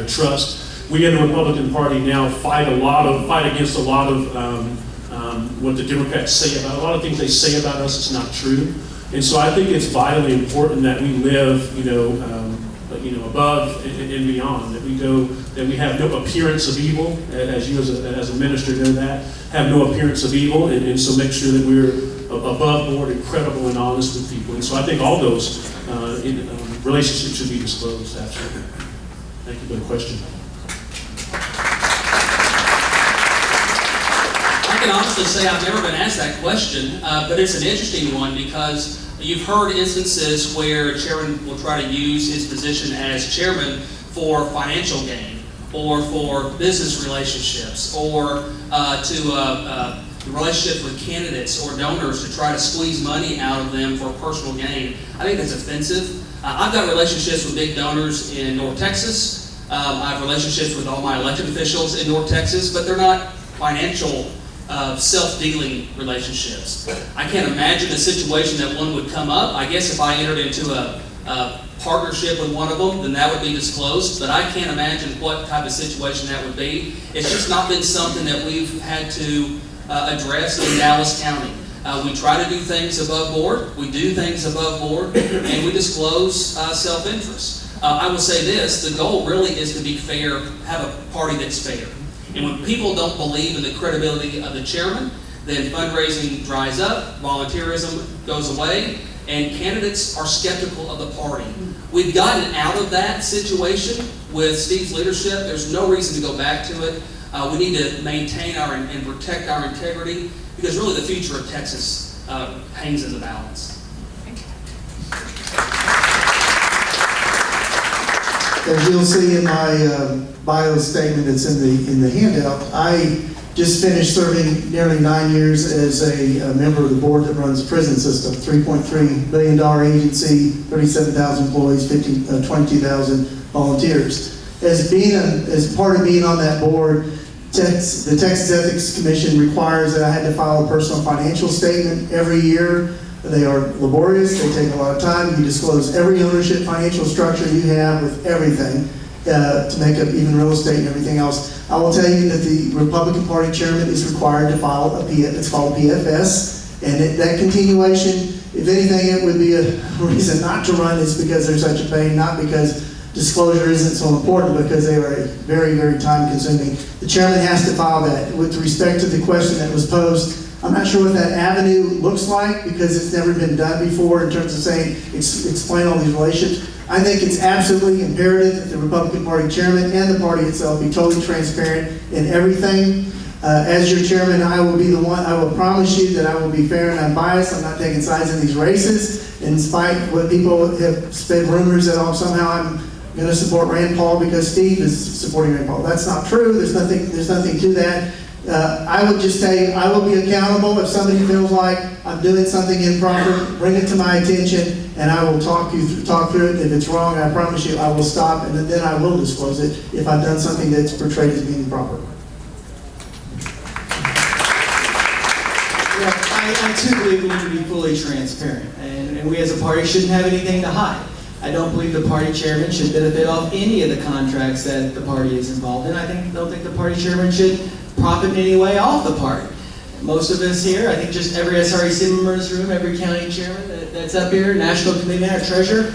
trust. We in the Republican Party now fight against a lot of what the Democrats say about a lot of things they say about us. It's not true, and so I think it's vitally important that we live, above and beyond. That we have no appearance of evil, as you as a minister know that, have no appearance of evil, and so make sure that we're above board and credible and honest with people. And so I think all those relationships should be disclosed. Absolutely. Thank you for the question. I can honestly say I've never been asked that question, but it's an interesting one because you've heard instances where a chairman will try to use his position as chairman for financial gain or for business relationships or to relationships with candidates or donors to try to squeeze money out of them for personal gain. I think that's offensive. I've got relationships with big donors in North Texas. I have relationships with all my elected officials in North Texas, but they're not financial self-dealing relationships. I can't imagine a situation that one would come up. I guess if I entered into a partnership with one of them, then that would be disclosed, but I can't imagine what type of situation that would be. It's just not been something that we've had to address in Dallas County. We try to do things above board, we do things above board, and we disclose self-interest. I will say this, the goal really is to be fair, have a party that's fair. And when people don't believe in the credibility of the chairman, then fundraising dries up, volunteerism goes away, and candidates are skeptical of the party. We've gotten out of that situation with Steve's leadership. There's no reason to go back to it. We need to maintain and protect our integrity because really the future of Texas hangs in the balance. As you'll see in my bio statement that's in the handout, I just finished serving nearly 9 years as a member of the board that runs the prison system, $3.3 billion agency, 37,000 employees, 22,000 volunteers. As part of being on that board, the Texas Ethics Commission requires that I had to file a personal financial statement every year. They are laborious, they take a lot of time. You disclose every ownership financial structure you have with everything to make up even real estate and everything else. I will tell you that the Republican Party chairman is required to file it's called a PFS, and that continuation, if anything, it would be a reason not to run is because they're such a pain, not because disclosure isn't so important, because they are very, very time consuming. The chairman has to file that. With respect to the question that was posed, I'm not sure what that avenue looks like because it's never been done before in terms of saying, explain all these relationships. I think it's absolutely imperative that the Republican Party chairman and the party itself be totally transparent in everything. As your chairman, I will be the one, I will promise you that I will be fair and unbiased. I'm not taking sides in these races. In spite of what people have spread rumors that somehow I'm going to support Rand Paul because Steve is supporting Rand Paul. That's not true. There's nothing to that. I would just tell you, I will be accountable if somebody feels like I'm doing something improper. Bring it to my attention, and I will talk through it. If it's wrong, I promise you, I will stop, and then I will disclose it if I've done something that's portrayed as being improper. Yeah, I too believe we need to be fully transparent, and we as a party shouldn't have anything to hide. I don't believe the party chairman should benefit off any of the contracts that the party is involved in. I don't think the party chairman should profit in any way off the party. Most of us here, I think just every SREC member in this room, every county chairman that's up here, national committee man, treasurer,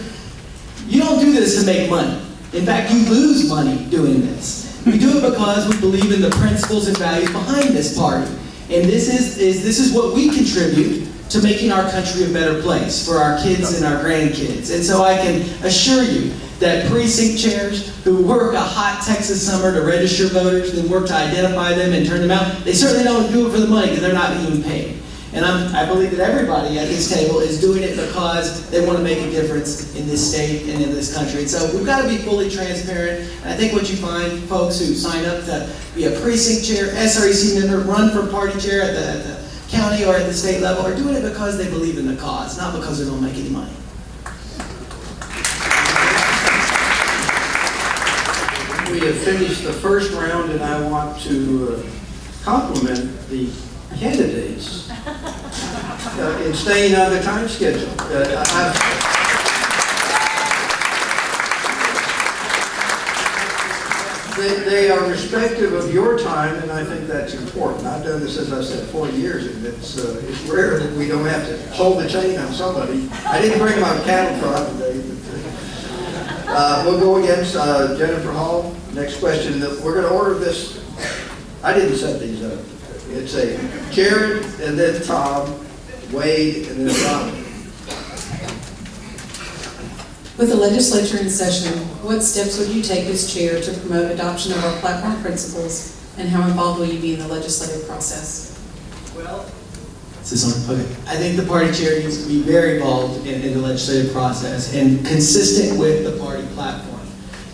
you don't do this to make money. In fact, you lose money doing this. We do it because we believe in the principles and values behind this party. And this is what we contribute to making our country a better place for our kids and our grandkids. And so I can assure you that precinct chairs who work a hot Texas summer to register voters and work to identify them and turn them out, they certainly don't do it for the money because they're not even paid. And I believe that everybody at this table is doing it because they want to make a difference in this state and in this country. And so we've got to be fully transparent. And I think what you find, folks who sign up to be a precinct chair, SREC member, run for party chair at the county or at the state level, are doing it because they believe in the cause, not because they don't make any money. We have finished the first round, and I want to compliment the candidates in staying on the time schedule. They are respective of your time, and I think that's important. I've done this, as I said, 40 years, and it's rare that we don't have to hold the chain on somebody. I didn't bring my cattle prod today, but we'll go against Jennifer Hall. Next question. We're going to order this. I didn't set these up. It's a Jared, and then Tom, Wade, and then Robin. With the legislature in session, what steps would you take as chair to promote adoption of our platform principles, and how involved will you be in the legislative process? Well, Is this on? Okay. I think the party chair needs to be very involved in the legislative process and consistent with the party platform.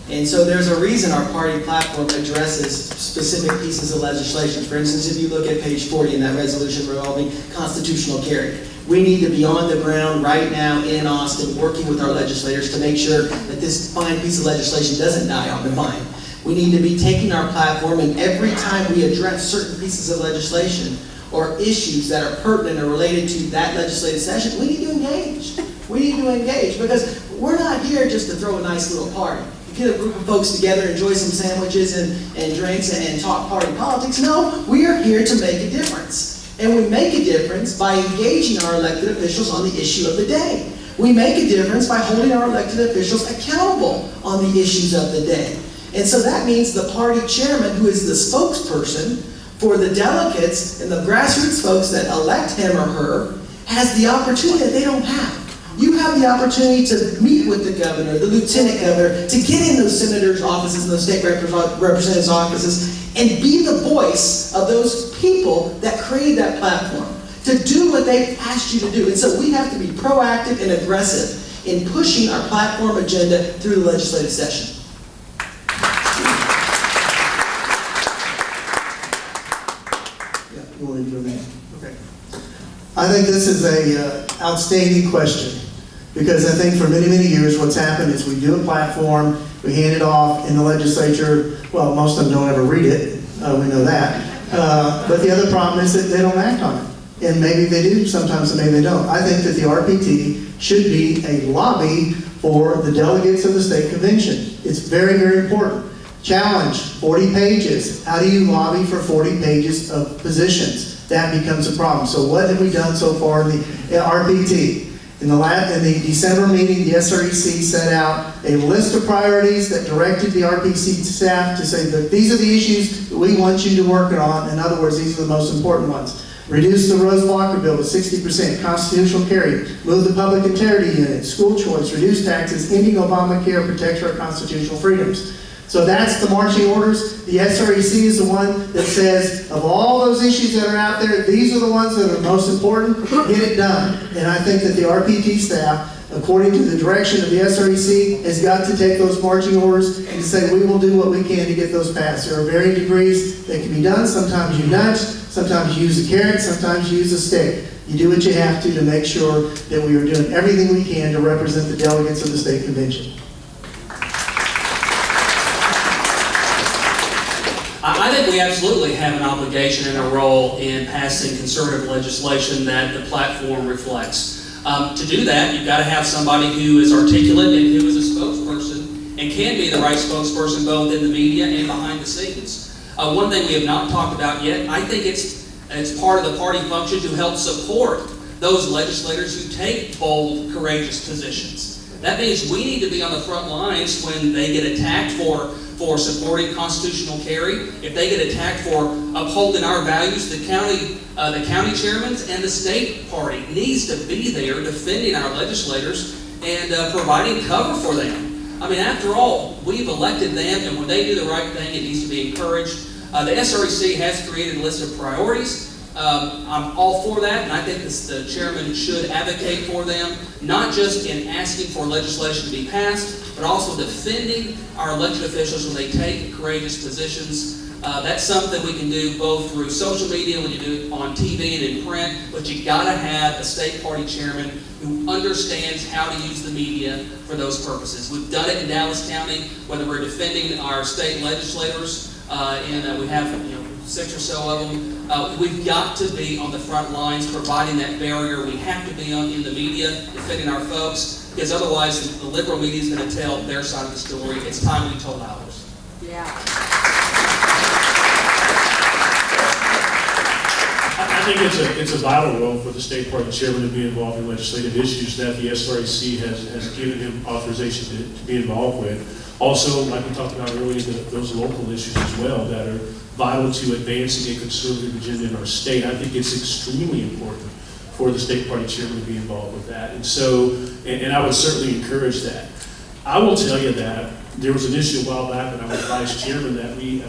And so there's a reason our party platform addresses specific pieces of legislation. For instance, if you look at page 40 in that resolution revolving constitutional carry, we need to be on the ground right now in Austin working with our legislators to make sure that this fine piece of legislation doesn't die on the vine. We need to be taking our platform, and every time we address certain pieces of legislation or issues that are pertinent or related to that legislative session, we need to engage. We need to engage because we're not here just to throw a nice little party. Get a group of folks together, enjoy some sandwiches and drinks and talk party politics. No, we are here to make a difference. And we make a difference by engaging our elected officials on the issue of the day. We make a difference by holding our elected officials accountable on the issues of the day. And so that means the party chairman, who is the spokesperson for the delegates and the grassroots folks that elect him or her, has the opportunity that they don't have. You have the opportunity to meet with the governor, the lieutenant governor, to get in those senators' offices and those state representatives' offices and be the voice of those people that created that platform, to do what they've asked you to do. And so we have to be proactive and aggressive in pushing our platform agenda through the legislative session. Yeah, you want to do that? Okay. I think this is a outstanding question, because I think for many, many years what's happened is we do a platform, we hand it off in the legislature. Well, most of them don't ever read it, we know that. But the other problem is that they don't act on it. And maybe they do sometimes, and maybe they don't. I think that the RPT should be a lobby for the delegates of the state convention. It's very, very important. Challenge, 40 pages. How do you lobby for 40 pages of positions? That becomes a problem. So what have we done so far in the RPT? In the December meeting, the SREC set out a list of priorities that directed the RPC staff to say that these are the issues that we want you to work on. In other words, these are the most important ones. Reduce the Rose-Blocker bill to 60%, constitutional carry, move the public integrity unit, school choice, reduce taxes, ending Obamacare, protect our constitutional freedoms. So that's the marching orders. The SREC is the one that says, of all those issues that are out there, these are the ones that are most important, get it done. And I think that the RPT staff, according to the direction of the SREC, has got to take those marching orders and to say, we will do what we can to get those passed. There are varying degrees that can be done. Sometimes you nudge, sometimes you use a carrot, sometimes you use a stick. You do what you have to make sure that we are doing everything we can to represent the delegates of the state convention. I think we absolutely have an obligation and a role in passing conservative legislation that the platform reflects. To do that, you've got to have somebody who is articulate and who is a spokesperson and can be the right spokesperson both in the media and behind the scenes. One thing we have not talked about yet, I think it's part of the party function to help support those legislators who take bold, courageous positions. That means we need to be on the front lines when they get attacked for supporting constitutional carry. If they get attacked for upholding our values, the county chairmen and the state party needs to be there defending our legislators and providing cover for them. I mean, after all, we've elected them, and when they do the right thing, it needs to be encouraged. The SREC has created a list of priorities. I'm all for that, and I think the chairman should advocate for them, not just in asking for legislation to be passed, but also defending our elected officials when they take courageous positions. That's something we can do both through social media, when you do it on TV and in print, but you gotta have a state party chairman who understands how to use the media for those purposes. We've done it in Dallas County, whether we're defending our state legislators, and we have 6 or so of them. We've got to be on the front lines providing that barrier. We have to be in the media defending our folks, because otherwise the liberal media is going to tell their side of the story. It's time we told ours. Yeah. I think it's a vital role for the state party chairman to be involved in legislative issues that the SRAC has given him authorization to be involved with. Also, like we talked about earlier, those local issues as well that are vital to advancing a conservative agenda in our state. I think it's extremely important for the state party chairman to be involved with that. And so, and I would certainly encourage that. I will tell you that there was an issue a while back when I was vice chairman that we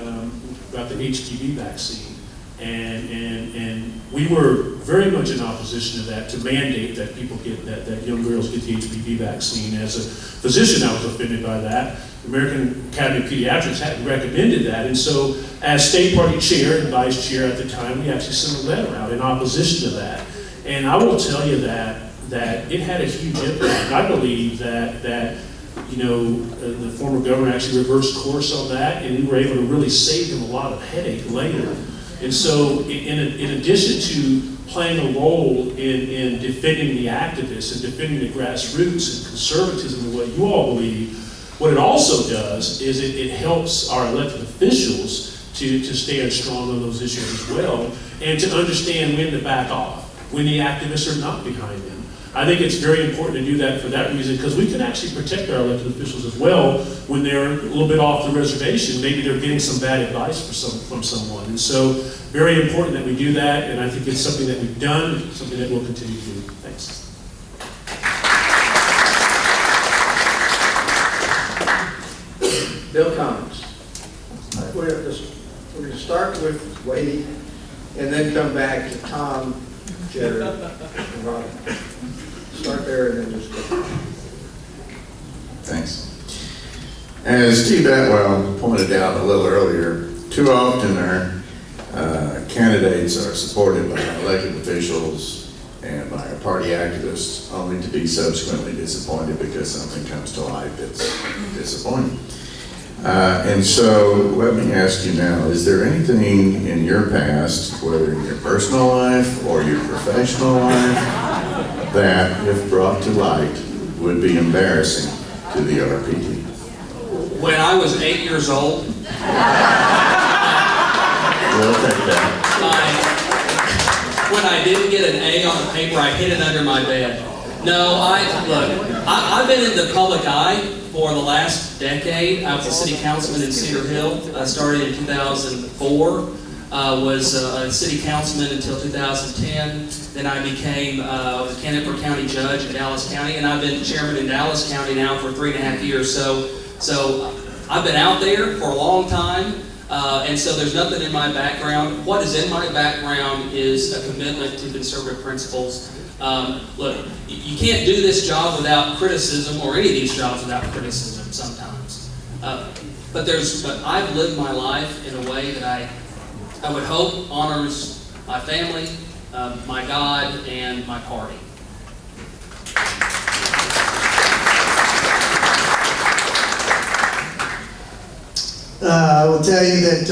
got the HPV vaccine. And we were very much in opposition to that, to mandate that people get, that young girls get the HPV vaccine. As a physician, I was offended by that. The American Academy of Pediatrics hadn't recommended that. And so, as state party chair and vice chair at the time, we actually sent a letter out in opposition to that. And I will tell you that it had a huge impact. I believe that the former governor actually reversed course on that, and we were able to really save him a lot of headache later. And so, in addition to playing a role in defending the activists and defending the grassroots and conservatism and what you all believe, what it also does is it helps our elected officials to stand strong on those issues as well, and to understand when to back off, when the activists are not behind them. I think it's very important to do that for that reason, because we can actually protect our elected officials as well when they're a little bit off the reservation. Maybe they're getting some bad advice from someone. And so, very important that we do that, and I think it's something that we've done, something that we'll continue to do. Thanks. Bill comments. We're going to start with Wade and then come back to Tom, Jared, and Robin. Start there and then just go. Thanks. As Steve Atwell pointed out a little earlier, too often our candidates are supported by elected officials and by our party activists, only to be subsequently disappointed because something comes to light that's disappointing. And so let me ask you now, is there anything in your past, whether in your personal life or your professional life, that, if brought to light, would be embarrassing to the RPT? When I was 8 years old, We'll take that. when I didn't get an A on the paper, I hid it under my bed. No, I've been in the public eye for the last decade. I was a city councilman in Cedar Hill. I started in 2004. Was a city councilman until 2010. Then I became a candidate for county judge in Dallas County, and I've been chairman in Dallas County now for 3.5 years. So I've been out there for a long time, and so there's nothing in my background. What is in my background is a commitment to conservative principles. Look, you can't do this job without criticism, or any of these jobs without criticism sometimes. But I've lived my life in a way that I would hope honors my family, my God, and my party. I will tell you that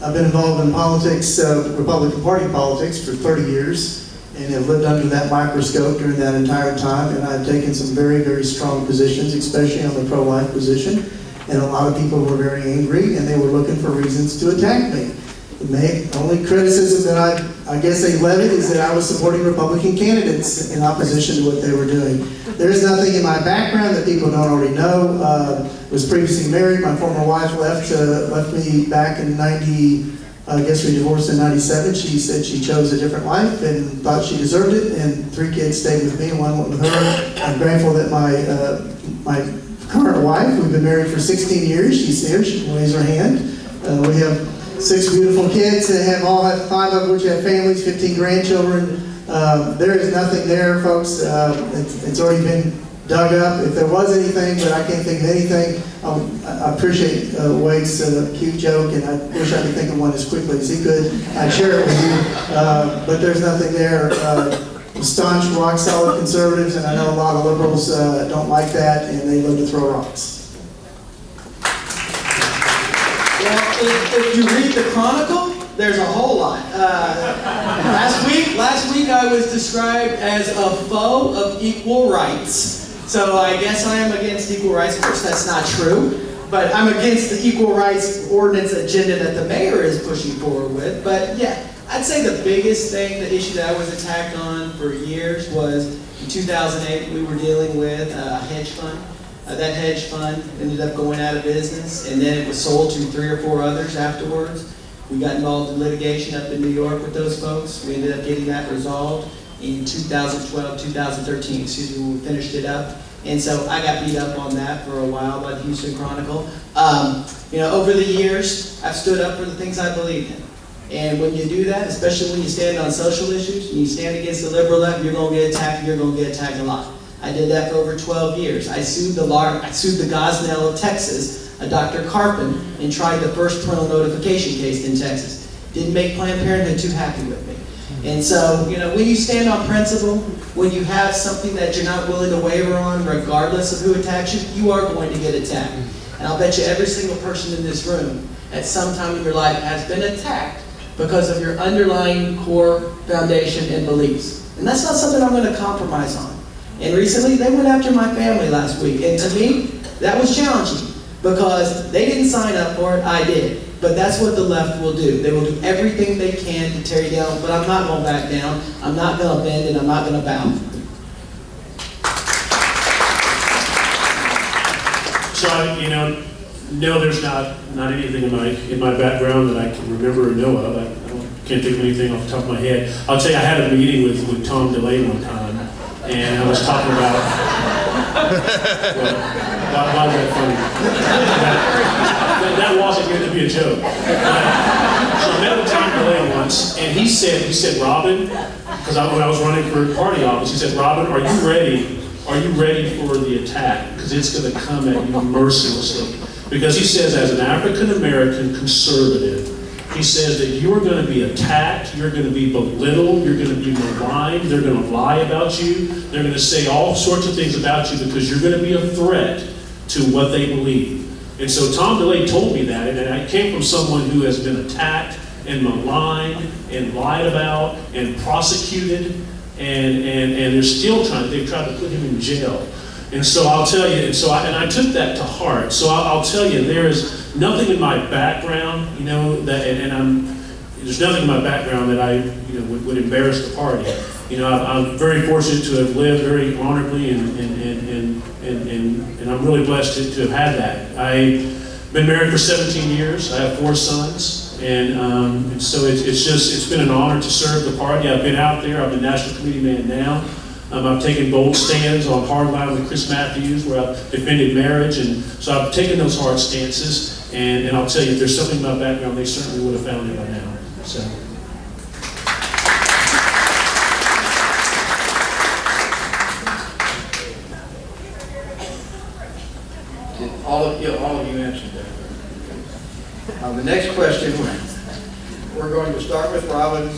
I've been involved in politics, Republican Party politics, for 30 years, and have lived under that microscope during that entire time, and I've taken some very, very strong positions, especially on the pro-life position, and a lot of people were very angry, and they were looking for reasons to attack me. The only criticism that I guess they levied is that I was supporting Republican candidates in opposition to what they were doing. There's nothing in my background that people don't already know. Was previously married. My former wife left me back in 90. I guess we divorced in 97. She said she chose a different life and thought she deserved it. And 3 kids stayed with me, and 1 went with her. I'm grateful that my current wife, we've been married for 16 years. She's here. She can raise her hand. We have 6 beautiful kids that have 5 of which have families, 15 grandchildren. There is nothing there, folks. It's already been dug up. If there was anything, but I can't think of anything. I appreciate Wade's cute joke, and I wish I could think of one as quickly as he could. I'd share it with you, but there's nothing there. Staunch, rock-solid conservatives, and I know a lot of liberals don't like that, and they love to throw rocks. Well, if you read the Chronicle, there's a whole lot. Last week I was described as a foe of equal rights. So I guess I am against equal rights. Of course, that's not true. But I'm against the equal rights ordinance agenda that the mayor is pushing forward with. But yeah, I'd say the biggest thing, the issue that I was attacked on for years was in 2008, we were dealing with a hedge fund. That hedge fund ended up going out of business, and then it was sold to 3 or 4 others afterwards. We got involved in litigation up in New York with those folks. We ended up getting that resolved in 2012, 2013, when we finished it up. And so I got beat up on that for a while by the Houston Chronicle. Over the years, I've stood up for the things I believe in. And when you do that, especially when you stand on social issues, and you stand against the liberal left, you're going to get attacked, and you're going to get attacked a lot. I did that for over 12 years. I sued the Gosnell of Texas, Dr. Carpin, and tried the first parental notification case in Texas. Didn't make Planned Parenthood too happy with me. And so, when you stand on principle, when you have something that you're not willing to waver on, regardless of who attacks you, you are going to get attacked. And I'll bet you every single person in this room, at some time in your life, has been attacked because of your underlying core foundation and beliefs. And that's not something I'm going to compromise on. And recently, they went after my family last week. And to me, that was challenging because they didn't sign up for it, I did. But that's what the left will do. They will do everything they can to tear you down, but I'm not going to back down. I'm not going to bend, and I'm not going to bow. So, no, there's not anything in my background that I can remember or know of. I can't think of anything off the top of my head. I'll tell you, I had a meeting with Tom DeLay one time, and I was talking about, why is that funny? That wasn't going to be a joke. So I met with Tom DeLay once, and he said, Robin, because when I was running for party office, he said, Robin, are you ready? Are you ready for the attack? Because it's going to come at you mercilessly. Because he says, as an African-American conservative, he says that you are going to be attacked, you're going to be belittled, you're going to be maligned, they're going to lie about you, they're going to say all sorts of things about you because you're going to be a threat to what they believe. And so Tom DeLay told me that, and I came from someone who has been attacked and maligned and lied about and prosecuted, and they've tried to put him in jail. And so I'll tell you, and I took that to heart. So I'll tell you, there is nothing in my background, there's nothing in my background that I, would embarrass the party. I'm very fortunate to have lived very honorably, and I'm really blessed to have had that. I've been married for 17 years. I have 4 sons, and so it's been an honor to serve the party. I've been out there. I'm a national committee man now. I've taken bold stands on hardline with Chris Matthews, where I've defended marriage, and so I've taken those hard stances. And I'll tell you, if there's something in my background, they certainly would have found it by now. So. All of you answered that. The next question, we're going to start with Robin.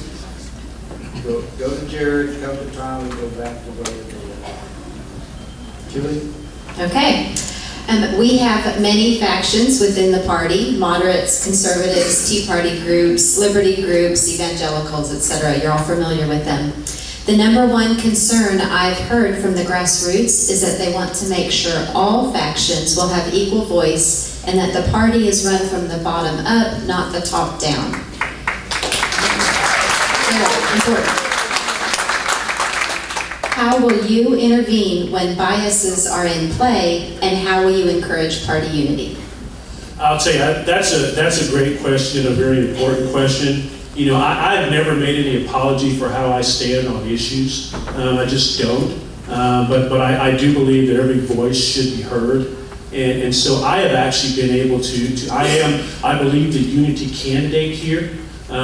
Go to Jared, come to Tom, and go back to Julie. Okay. We have many factions within the party: moderates, conservatives, Tea Party groups, liberty groups, evangelicals, etc. You're all familiar with them. The number one concern I've heard from the grassroots is that they want to make sure all factions will have equal voice and that the party is run from the bottom up, not the top down. Very important. How will you intervene when biases are in play, and how will you encourage party unity? I'll tell you, that's a great question, a very important question. I've never made any apology for how I stand on issues. I just don't. But I do believe that every voice should be heard. And so I have actually been able I believe, the unity candidate here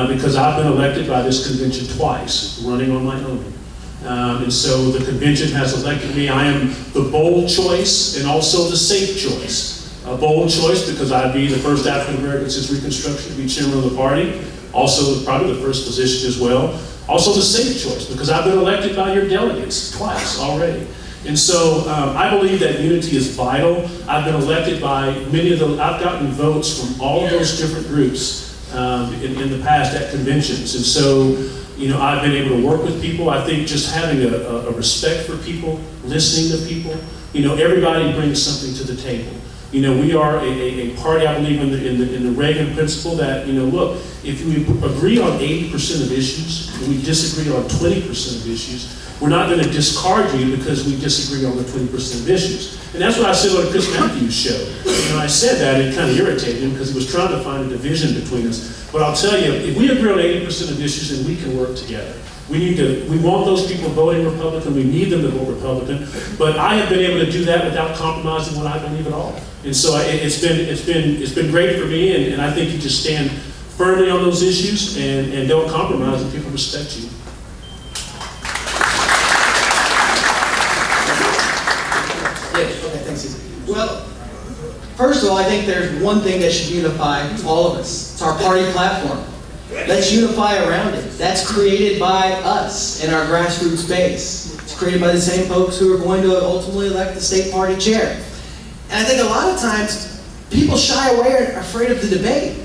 because I've been elected by this convention twice, running on my own. And so the convention has elected me. I am the bold choice and also the safe choice. A bold choice because I'd be the first African American since Reconstruction to be chairman of the party. Also, probably the first position as well. Also the safe choice because I've been elected by your delegates twice already. And so I believe that unity is vital. I've been elected by I've gotten votes from all of those different groups in the past at conventions. And so, I've been able to work with people. I think just having a respect for people, listening to people, everybody brings something to the table. You know, we are a party, I believe in the Reagan principle that, you know, look, if we agree on 80% of issues and we disagree on 20% of issues, we're not going to discard you because we disagree on the 20% of issues. And that's what I said on Chris Matthews' show. You know, I said that, it kind of irritated him because he was trying to find a division between us. But I'll tell you, if we agree on 80% of issues, then we can work together. We want those people voting Republican, we need them to vote Republican, but I have been able to do that without compromising what I believe at all. And so it's been great for me, and I think you just stand firmly on those issues and don't compromise, and people respect you. Okay, thanks, Steve. Well, first of all, I think there's one thing that should unify all of us. It's our party platform. Let's unify around it. That's created by us and our grassroots base. It's created by the same folks who are going to ultimately elect the state party chair. And I think a lot of times people shy away or are afraid of the debate.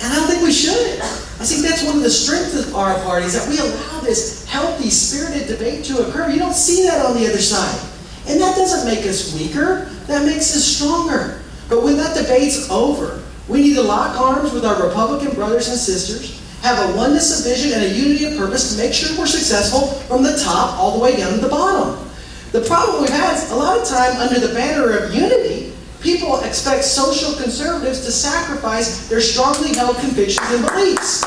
And I don't think we should. I think that's one of the strengths of our party is that we allow this healthy, spirited debate to occur. You don't see that on the other side. And that doesn't make us weaker. That makes us stronger. But when that debate's over, we need to lock arms with our Republican brothers and sisters, have a oneness of vision and a unity of purpose to make sure we're successful from the top all the way down to the bottom. The problem we've had is a lot of time under the banner of unity, people expect social conservatives to sacrifice their strongly held convictions and beliefs.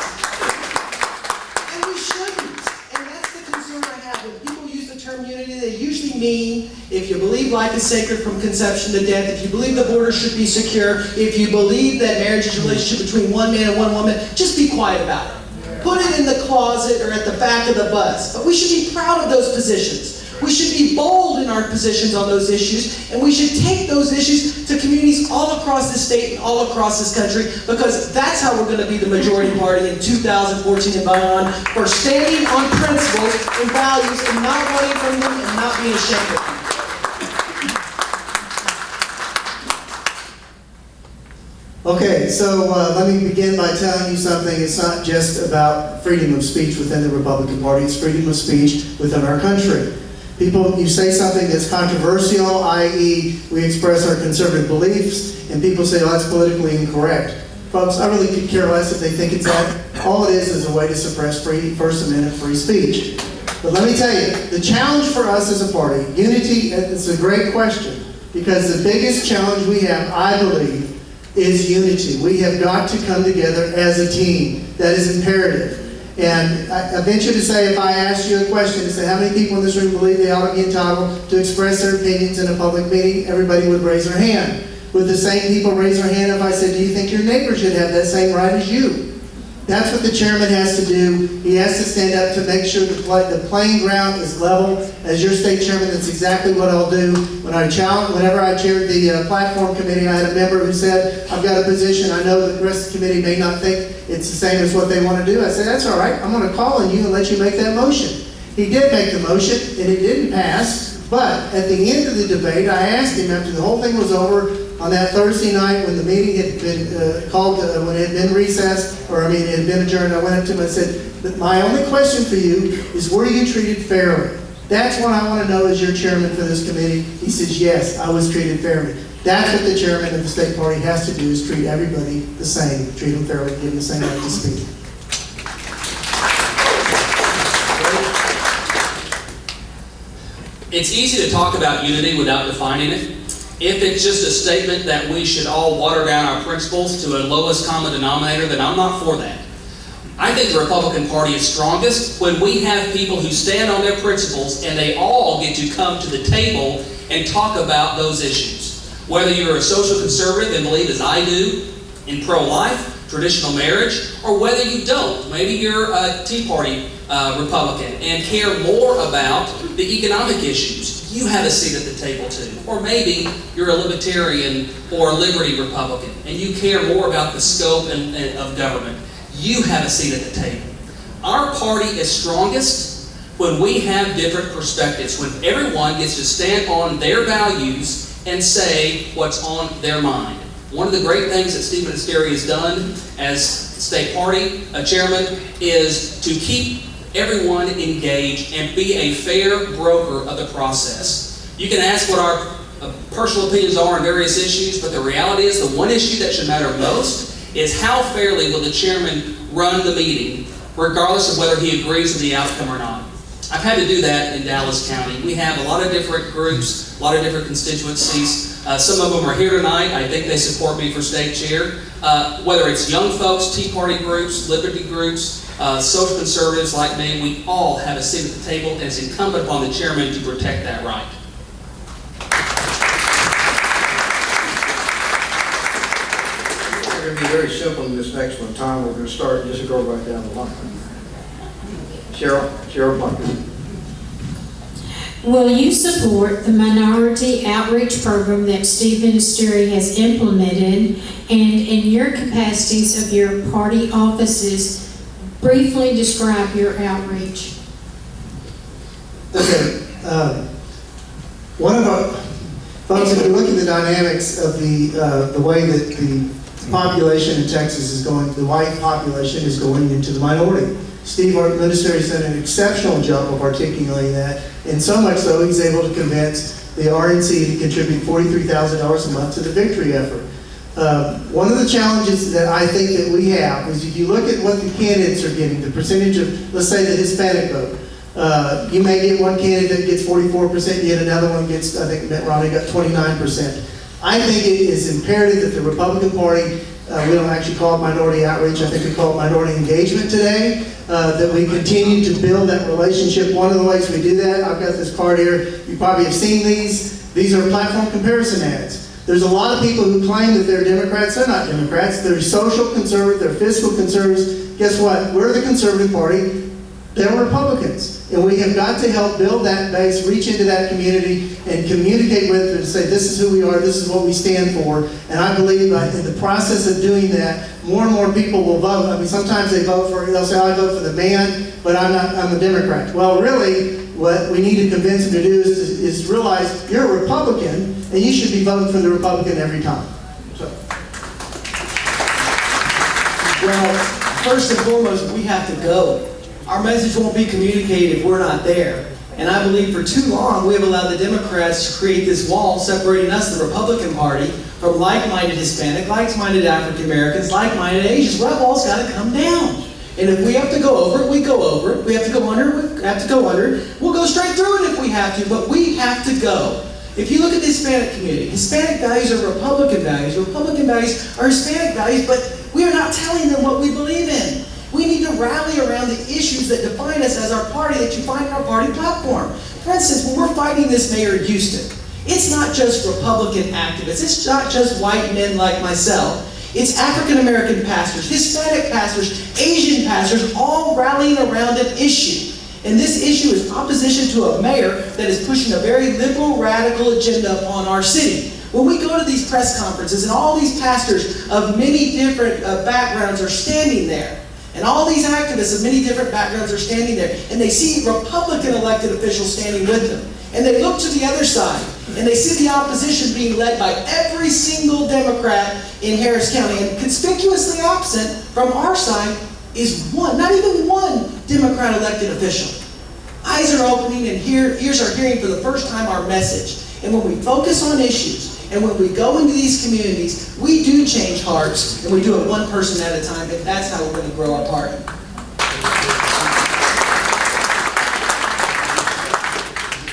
And we shouldn't. And that's the concern I have. When people use the term unity, they usually mean if you believe life is sacred from conception to death, if you believe the border should be secure, if you believe that marriage is a relationship between one man and one woman, just be quiet about it. Put it in the closet or at the back of the bus. But we should be proud of those positions. We should be bold in our positions on those issues, and we should take those issues to communities all across the state and all across this country, because that's how we're going to be the majority party in 2014 and beyond, for standing on principles and values and not running from them and not being ashamed of them. Okay, so let me begin by telling you something. It's not just about freedom of speech within the Republican Party, it's freedom of speech within our country. People, you say something that's controversial, i.e. we express our conservative beliefs, and people say, oh, that's politically incorrect. Folks, I really could care less if they think it's that. All it is a way to suppress First Amendment free speech. But let me tell you, the challenge for us as a party, unity, it's a great question, because the biggest challenge we have, I believe, is unity. We have got to come together as a team. That is imperative. And I venture to say, if I asked you a question to say how many people in this room believe they ought to be entitled to express their opinions in a public meeting, everybody would raise their hand. Would the same people raise their hand if I said, do you think your neighbor should have that same right as you? That's what the chairman has to do. He has to stand up to make sure the playing ground is level. As your state chairman, that's exactly what I'll do. Whenever I chaired the platform committee, I had a member who said, I've got a position, I know the rest of the committee may not think it's the same as what they want to do. I said, that's all right, I'm going to call on you and let you make that motion. He did make the motion, and it didn't pass, but at the end of the debate, I asked him after the whole thing was over, on that Thursday night when the meeting had been called, when it had been recessed, it had been adjourned, I went up to him and said, my only question for you is, were you treated fairly? That's what I want to know as your chairman for this committee. He says, yes, I was treated fairly. That's what the chairman of the state party has to do, is treat everybody the same, treat them fairly, give them the same right to speak. It's easy to talk about unity without defining it. If it's just a statement that we should all water down our principles to a lowest common denominator, then I'm not for that. I think the Republican Party is strongest when we have people who stand on their principles and they all get to come to the table and talk about those issues. Whether you're a social conservative and believe as I do in pro-life, traditional marriage, or whether you don't. Maybe you're a Tea Party Republican and care more about the economic issues. You have a seat at the table too. Or maybe you're a libertarian or a liberty Republican and you care more about the scope of government. You have a seat at the table. Our party is strongest when we have different perspectives, when everyone gets to stand on their values and say what's on their mind. One of the great things that Stephen Ascari has done as state party chairman is to keep everyone engaged and be a fair broker of the process. You can ask what our personal opinions are on various issues, but the reality is the one issue that should matter most is how fairly will the chairman run the meeting, regardless of whether he agrees with the outcome or not. I've had to do that in Dallas County. We have a lot of different groups, a lot of different constituencies. Some of them are here tonight. I think they support me for state chair. Whether it's young folks, Tea Party groups, Liberty groups, social conservatives like me, we all have a seat at the table, and it's incumbent upon the chairman to protect that right. We're going to be very simple in this next one, Tom. We're going to start, just go right down the line. Cheryl Bunker. Will you support the minority outreach program that Steve Ministeri has implemented, and in your capacities of your party offices, briefly describe your outreach? Okay, one of our, folks, if you look at the dynamics of the way that the population in Texas is going, the white population is going into the minority. Steve Ministeri has done an exceptional job of articulating that, and so much so he's able to convince the RNC to contribute $43,000 a month to the victory effort. One of the challenges that I think that we have is if you look at what the candidates are getting, the percentage of, let's say, the Hispanic vote, you may get one candidate that gets 44%, yet another one gets, I think Mitt Romney got 29%. I think it is imperative that the Republican Party, we don't actually call it minority outreach, I think we call it minority engagement today, that we continue to build that relationship. One of the ways we do that, I've got this card here, you probably have seen these. These are platform comparison ads. There's a lot of people who claim that they're Democrats. They're not Democrats. They're social conservatives, they're fiscal conservatives. Guess what? We're the conservative party. They're Republicans. And we have got to help build that base, reach into that community, and communicate with them and say, this is who we are, this is what we stand for. And I believe that in the process of doing that, more and more people will vote. I mean, sometimes they vote for, they'll say, I vote for the man, but I'm a Democrat. Well, really, what we need to convince them to do is realize you're a Republican, and you should be voting for the Republican every time. So. Well, first and foremost, we have to go. Our message won't be communicated if we're not there. And I believe for too long we have allowed the Democrats to create this wall separating us, the Republican Party, from like-minded Hispanic, like-minded African Americans, like-minded Asians. Well, that wall's got to come down. And if we have to go over it, we go over it. We have to go under it, we have to go under it. We'll go straight through it if we have to, but we have to go. If you look at the Hispanic community, Hispanic values are Republican values are Hispanic values, but we are not telling them what we believe in. We need to rally around the issues that define us as our party, that you find in our party platform. For instance, when we're fighting this mayor in Houston, it's not just Republican activists, it's not just white men like myself. It's African American pastors, Hispanic pastors, Asian pastors, all rallying around an issue. And this issue is opposition to a mayor that is pushing a very liberal, radical agenda upon our city. When we go to these press conferences and all these pastors of many different backgrounds are standing there, and all these activists of many different backgrounds are standing there, and they see Republican elected officials standing with them, and they look to the other side, and they see the opposition being led by every single Democrat in Harris County, and conspicuously absent from our side is one, not even one Democrat elected official. Eyes are opening and ears are hearing for the first time our message. And when we focus on issues, and when we go into these communities, we do change hearts, and we do it one person at a time, and that's how we're going to grow our party.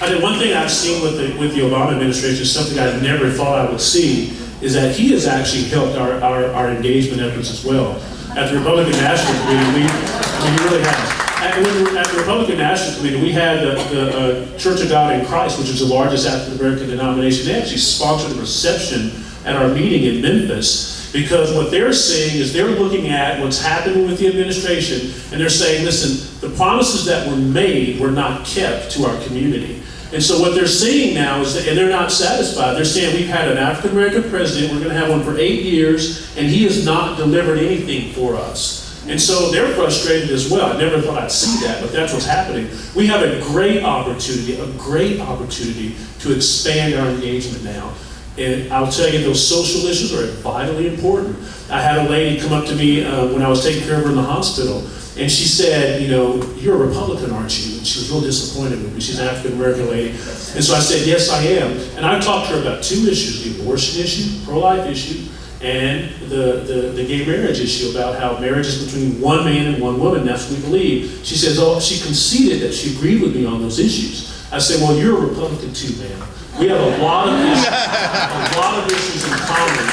I think one thing I've seen with the Obama administration, something I never thought I would see, is that he has actually helped our engagement efforts as well. At the Republican National Committee, he really has. At the Republican National Committee, we had the Church of God in Christ, which is the largest African American denomination. They actually sponsored a reception at our meeting in Memphis, because what they're saying is they're looking at what's happening with the administration, and they're saying, listen, the promises that were made were not kept to our community. And so what they're saying now is that, and they're not satisfied, they're saying we've had an African American president, we're going to have one for 8 years, and he has not delivered anything for us. And so they're frustrated as well. I never thought I'd see that, but that's what's happening. We have a great opportunity to expand our engagement now. And I'll tell you, those social issues are vitally important. I had a lady come up to me when I was taking care of her in the hospital, And she said, you know, you're a Republican, aren't you? And she was real disappointed with me. She's an African-American lady. And so I said, yes, I am. And I talked to her about two issues, the abortion issue, pro-life issue, and the gay marriage issue, about how marriage is between one man and one woman. That's what we believe. She says, oh, she conceded that she agreed with me on those issues. I said, well, you're a Republican too, man. We have a lot of issues in common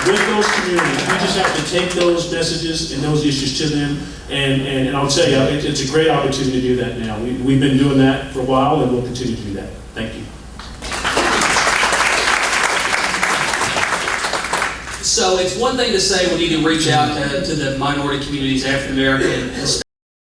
with those communities. We just have to take those messages and those issues to them. And I'll tell you, it's a great opportunity to do that now. We've been doing that for a while, and we'll continue to do that. Thank you. So it's one thing to say we need to reach out to the minority communities, African American, Hispanic,